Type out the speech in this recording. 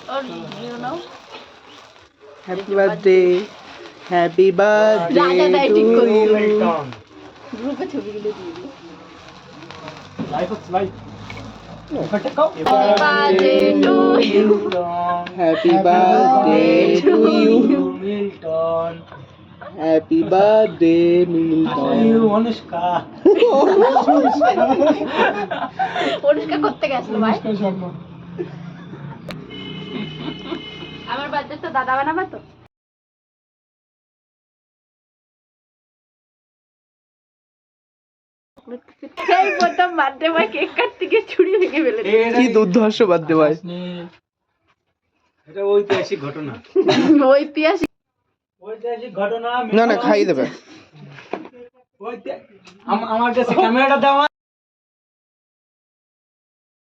Or you know? Happy birthday. Happy birthday রাজা to ঠিক করছে। you. গ্রুপে ছবিগুলো দিয়ে দিই। Live Happy birthday to you. Happy birthday to you. Milton Happy birthday, Milton. Anushka পরিষ্কার করতে গেছিল ভাই। আমার বার্থডে তো দাদা বানাবে তো? এই প্রথম বার্থডে বয় কেক কাটতে গিয়ে ছুরি ভেঙে ফেলেছে। কি দুর্ধর্ষ বার্থডে ভাই। এটা ঐতিহাসিক ঘটনা ঐতিহাসিক ঘটনা না না খাইয়ে দেবে। আমার কাছে ক্যামেরাটা দেওয়া